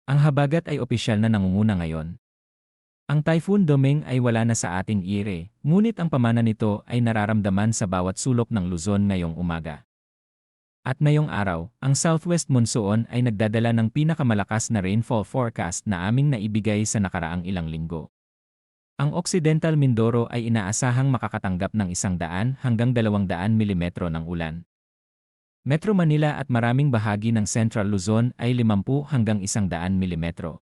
Ang habagat ay opisyal na nangunguna ngayon. Ang Typhoon Domeng ay wala na sa ating ire, ngunit ang pamana nito ay nararamdaman sa bawat sulok ng Luzon ngayong umaga. At ngayong araw, ang Southwest Monsoon ay nagdadala ng pinakamalakas na rainfall forecast na aming naibigay sa nakaraang ilang linggo. Ang Occidental Mindoro ay inaasahang makakatanggap ng 100 hanggang 200 milimetro ng ulan. Metro Manila at maraming bahagi ng Central Luzon ay 50 hanggang 100 milimetro.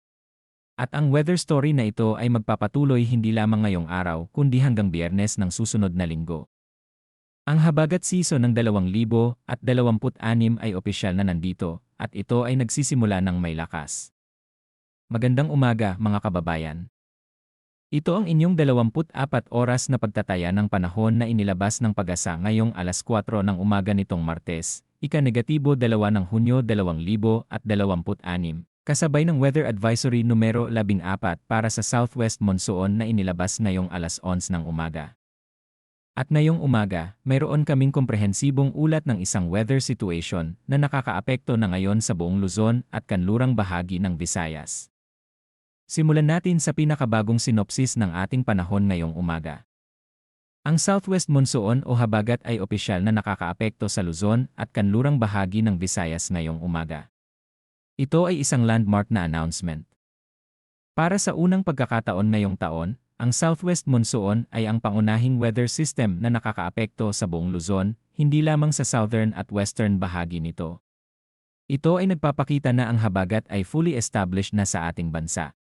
At ang weather story na ito ay magpapatuloy hindi lamang ngayong araw kundi hanggang Biyernes ng susunod na linggo. Ang habagat season ng 2026 ay opisyal na nandito at ito ay nagsisimula ng may lakas. Magandang umaga mga kababayan. Ito ang inyong 24 oras na pagtataya ng panahon na inilabas ng Pag-asa ngayong alas 4 ng umaga nitong Martes, ika-2 ng Hunyo 2026. Kasabay ng Weather Advisory numero 14 para sa Southwest Monsoon na inilabas ngayong alas 11 ng umaga. At ngayong umaga, mayroon kaming komprehensibong ulat ng isang weather situation na nakakaapekto na ngayon sa buong Luzon at kanlurang bahagi ng Visayas. Simulan natin sa pinakabagong sinopsis ng ating panahon ngayong umaga. Ang Southwest Monsoon o habagat ay opisyal na nakakaapekto sa Luzon at kanlurang bahagi ng Visayas ngayong umaga. Ito ay isang landmark na announcement. Para sa unang pagkakataon ngayong taon, ang Southwest Monsoon ay ang pangunahing weather system na nakakaapekto sa buong Luzon, hindi lamang sa southern at western bahagi nito. Ito ay nagpapakita na ang habagat ay fully established na sa ating bansa.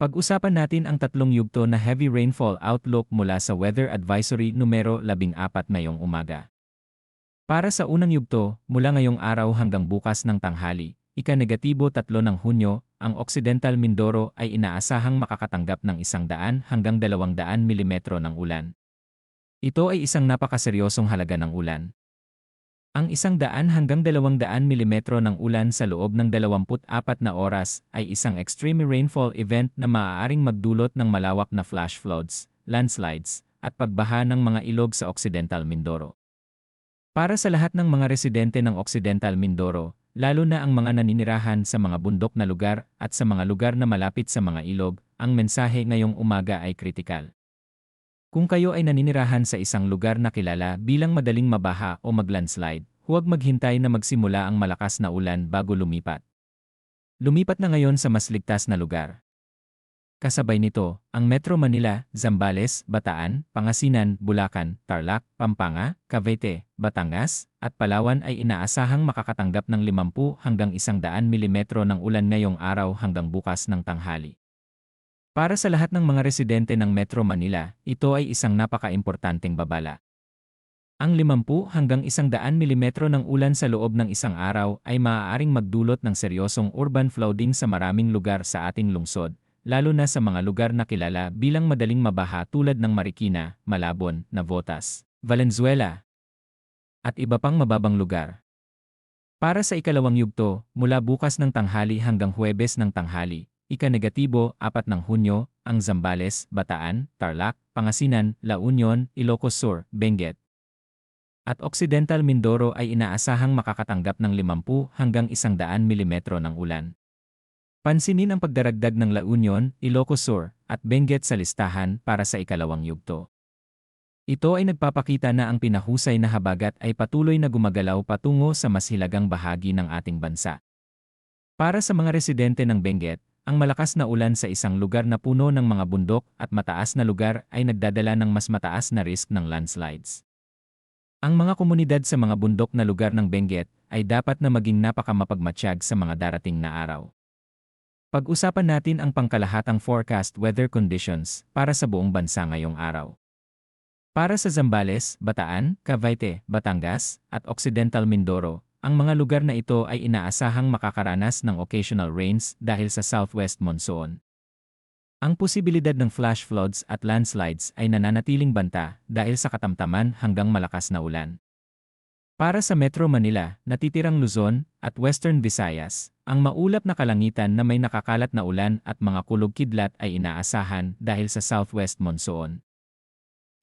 Pag-usapan natin ang tatlong yugto na heavy rainfall outlook mula sa Weather Advisory numero 14 ngayong umaga. Para sa unang yugto, mula ngayong araw hanggang bukas ng tanghali, ika-3 ng Hunyo, ang Occidental Mindoro ay inaasahang makakatanggap ng 100 hanggang 200 milimetro ng ulan. Ito ay isang napakaseryosong halaga ng ulan. Ang 100 hanggang 200 milimetro ng ulan sa loob ng 24 na oras ay isang extreme rainfall event na maaaring magdulot ng malawak na flash floods, landslides, at pagbaha ng mga ilog sa Occidental Mindoro. Para sa lahat ng mga residente ng Occidental Mindoro, lalo na ang mga naninirahan sa mga bundok na lugar at sa mga lugar na malapit sa mga ilog, ang mensahe ngayong umaga ay kritikal. Kung kayo ay naninirahan sa isang lugar na kilala bilang madaling mabaha o maglandslide, huwag maghintay na magsimula ang malakas na ulan bago lumipat. Lumipat na ngayon sa mas ligtas na lugar. Kasabay nito, ang Metro Manila, Zambales, Bataan, Pangasinan, Bulacan, Tarlac, Pampanga, Cavite, Batangas, at Palawan ay inaasahang makakatanggap ng 50 hanggang 100 milimetro ng ulan ngayong araw hanggang bukas ng tanghali. Para sa lahat ng mga residente ng Metro Manila, ito ay isang napaka-importanteng babala. Ang 50 hanggang 100 milimetro ng ulan sa loob ng isang araw ay maaaring magdulot ng seryosong urban flooding sa maraming lugar sa ating lungsod, lalo na sa mga lugar na kilala bilang madaling mabaha tulad ng Marikina, Malabon, Navotas, Valenzuela, at iba pang mababang lugar. Para sa ikalawang yugto, mula bukas ng tanghali hanggang Huwebes ng tanghali, ika-4 ng Hunyo, ang Zambales, Bataan, Tarlac, Pangasinan, La Union, Ilocos Sur, Benguet, at Occidental Mindoro ay inaasahang makakatanggap ng 50 hanggang 100 milimetro ng ulan. Pansinin ang pagdaragdag ng La Union, Ilocos Sur, at Benguet sa listahan para sa ikalawang yugto. Ito ay nagpapakita na ang pinahusay na habagat ay patuloy na gumagalaw patungo sa mas hilagang bahagi ng ating bansa. Para sa mga residente ng Benguet, ang malakas na ulan sa isang lugar na puno ng mga bundok at mataas na lugar ay nagdadala ng mas mataas na risk ng landslides. Ang mga komunidad sa mga bundok na lugar ng Benguet ay dapat na maging napakamapagmatsyag sa mga darating na araw. Pag-usapan natin ang pangkalahatang forecast weather conditions para sa buong bansa ngayong araw. Para sa Zambales, Bataan, Cavite, Batangas, at Occidental Mindoro, ang mga lugar na ito ay inaasahang makakaranas ng occasional rains dahil sa Southwest Monsoon. Ang posibilidad ng flash floods at landslides ay nananatiling banta dahil sa katamtaman hanggang malakas na ulan. Para sa Metro Manila, natitirang Luzon, at Western Visayas, ang maulap na kalangitan na may nakakalat na ulan at mga kulog-kidlat ay inaasahan dahil sa Southwest Monsoon.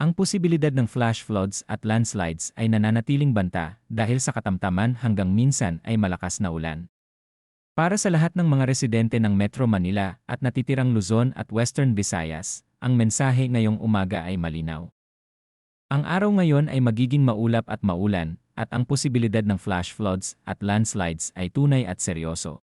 Ang posibilidad ng flash floods at landslides ay nananatiling banta dahil sa katamtaman hanggang minsan ay malakas na ulan. Para sa lahat ng mga residente ng Metro Manila at natitirang Luzon at Western Visayas, ang mensahe ngayong umaga ay malinaw. Ang araw ngayon ay magiging maulap at maulan, at ang posibilidad ng flash floods at landslides ay tunay at seryoso.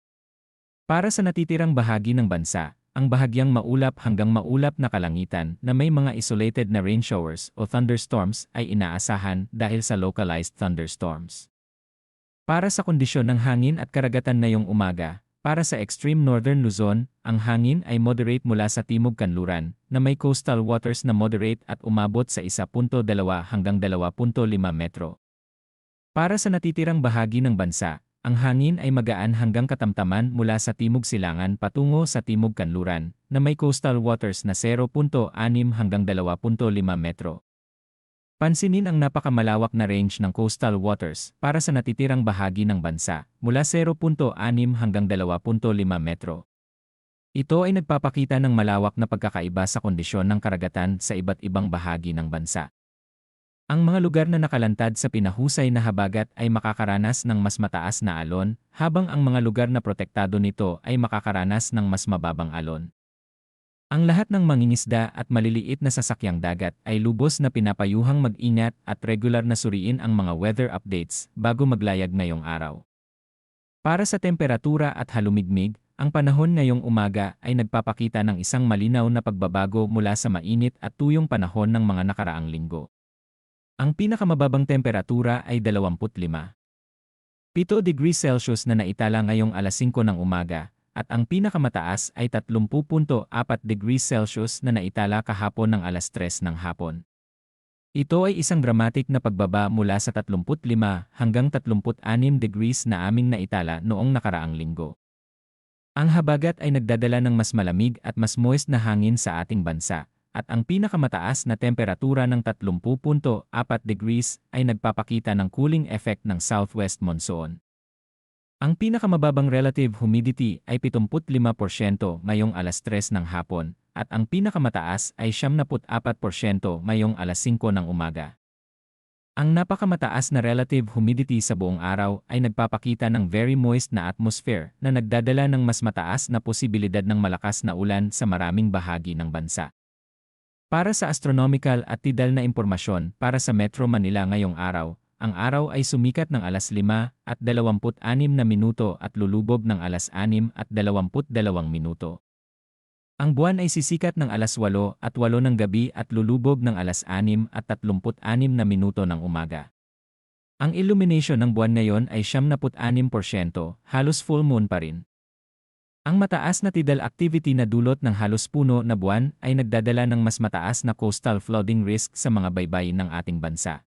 Para sa natitirang bahagi ng bansa, ang bahagyang maulap hanggang maulap na kalangitan na may mga isolated na rain showers o thunderstorms ay inaasahan dahil sa localized thunderstorms. Para sa kondisyon ng hangin at karagatan ngayong umaga, para sa extreme northern Luzon, ang hangin ay moderate mula sa timog kanluran na may coastal waters na moderate at umabot sa 1.2 hanggang 2.5 metro. Para sa natitirang bahagi ng bansa, ang hangin ay magaan hanggang katamtaman mula sa timog silangan patungo sa timog kanluran na may coastal waters na 0.6 hanggang 2.5 metro. Pansinin ang napakamalawak na range ng coastal waters para sa natitirang bahagi ng bansa, mula 0.6 hanggang 2.5 metro. Ito ay nagpapakita ng malawak na pagkakaiba sa kondisyon ng karagatan sa iba't ibang bahagi ng bansa. Ang mga lugar na nakalantad sa pinahusay na habagat ay makakaranas ng mas mataas na alon, habang ang mga lugar na protektado nito ay makakaranas ng mas mababang alon. Ang lahat ng mangingisda at maliliit na sasakyang dagat ay lubos na pinapayuhang mag-ingat at regular na suriin ang mga weather updates bago maglayag ngayong araw. Para sa temperatura at halumigmig, ang panahon ngayong umaga ay nagpapakita ng isang malinaw na pagbabago mula sa mainit at tuyong panahon ng mga nakaraang linggo. Ang pinakamababang temperatura ay 25.7 degrees Celsius na naitala ngayong alas 5 ng umaga, at ang pinakamataas ay 30.4 degrees Celsius na naitala kahapon ng alas 3 ng hapon. Ito ay isang dramatic na pagbaba mula sa 35 hanggang 36 degrees na aming naitala noong nakaraang linggo. Ang habagat ay nagdadala ng mas malamig at mas moist na hangin sa ating bansa, at ang pinakamataas na temperatura ng 30.4 degrees ay nagpapakita ng cooling effect ng southwest monsoon. Ang pinakamababang relative humidity ay 75% ngayong alas 3 ng hapon, at ang pinakamataas ay 74% ngayong alas 5 ng umaga. Ang napakamataas na relative humidity sa buong araw ay nagpapakita ng very moist na atmosphere na nagdadala ng mas mataas na posibilidad ng malakas na ulan sa maraming bahagi ng bansa. Para sa astronomical at tidal na impormasyon para sa Metro Manila ngayong araw, ang araw ay sumikat ng alas 5:26 at lulubog ng alas 6:22. Ang buwan ay sisikat ng alas 8:08 ng gabi at lulubog ng alas 6:36 ng umaga. Ang illumination ng buwan ngayon ay 76%, halos full moon pa rin. Ang mataas na tidal activity na dulot ng halos puno na buwan ay nagdadala ng mas mataas na coastal flooding risk sa mga baybayin ng ating bansa,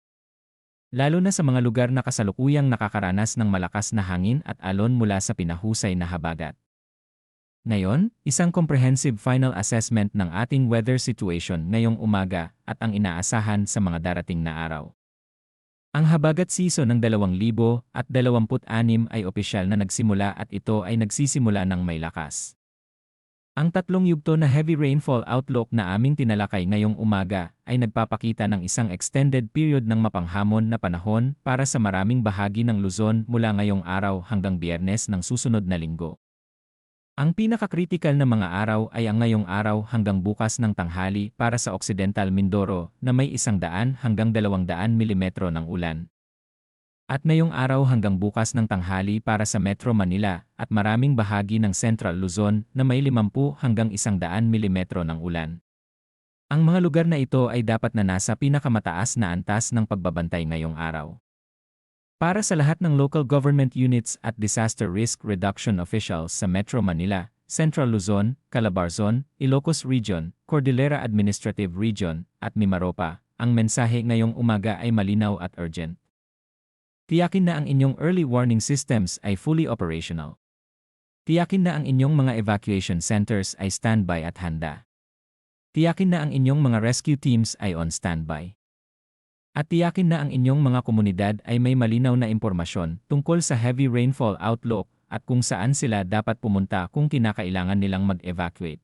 lalo na sa mga lugar na kasalukuyang nakakaranas ng malakas na hangin at alon mula sa pinahusay na habagat. Ngayon, isang comprehensive final assessment ng ating weather situation ngayong umaga at ang inaasahan sa mga darating na araw. Ang habagat season ng 2026 ay opisyal na nagsimula at ito ay nagsisimula ng may lakas. Ang tatlong yugto na heavy rainfall outlook na aming tinalakay ngayong umaga ay nagpapakita ng isang extended period ng mapanghamon na panahon para sa maraming bahagi ng Luzon mula ngayong araw hanggang Biyernes ng susunod na linggo. Ang pinakakritikal na mga araw ay ang ngayong araw hanggang bukas ng tanghali para sa Occidental Mindoro na may 100 hanggang 200 milimetro ng ulan. At ngayong araw hanggang bukas ng tanghali para sa Metro Manila at maraming bahagi ng Central Luzon na may 50 hanggang 100 milimetro ng ulan. Ang mga lugar na ito ay dapat na nasa pinakamataas na antas ng pagbabantay ngayong araw. Para sa lahat ng local government units at disaster risk reduction officials sa Metro Manila, Central Luzon, Calabarzon, Ilocos Region, Cordillera Administrative Region, at Mimaropa, ang mensahe ngayong umaga ay malinaw at urgent. Tiyakin na ang inyong early warning systems ay fully operational. Tiyakin na ang inyong mga evacuation centers ay standby at handa. Tiyakin na ang inyong mga rescue teams ay on standby. At tiyakin na ang inyong mga komunidad ay may malinaw na impormasyon tungkol sa heavy rainfall outlook at kung saan sila dapat pumunta kung kinakailangan nilang mag-evacuate.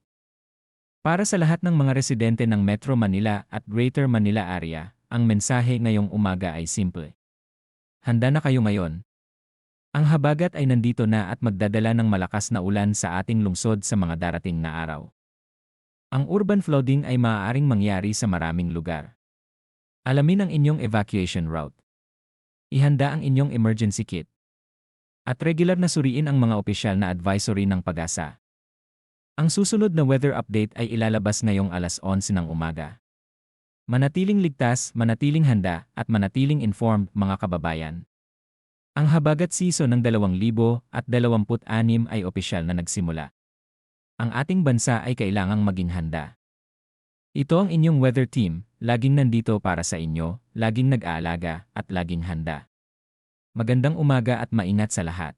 Para sa lahat ng mga residente ng Metro Manila at Greater Manila Area, ang mensahe ngayong umaga ay simple. Handa na kayo ngayon. Ang habagat ay nandito na at magdadala ng malakas na ulan sa ating lungsod sa mga darating na araw. Ang urban flooding ay maaaring mangyari sa maraming lugar. Alamin ang inyong evacuation route. Ihanda ang inyong emergency kit. At regular na suriin ang mga opisyal na advisory ng PAGASA. Ang susunod na weather update ay ilalabas ngayong alas 11 ng umaga. Manatiling ligtas, manatiling handa, at manatiling informed mga kababayan. Ang habagat season ng 2026 ay opisyal na nagsimula. Ang ating bansa ay kailangang maging handa. Ito ang inyong weather team, laging nandito para sa inyo, laging nag-aalaga, at laging handa. Magandang umaga at maingat sa lahat.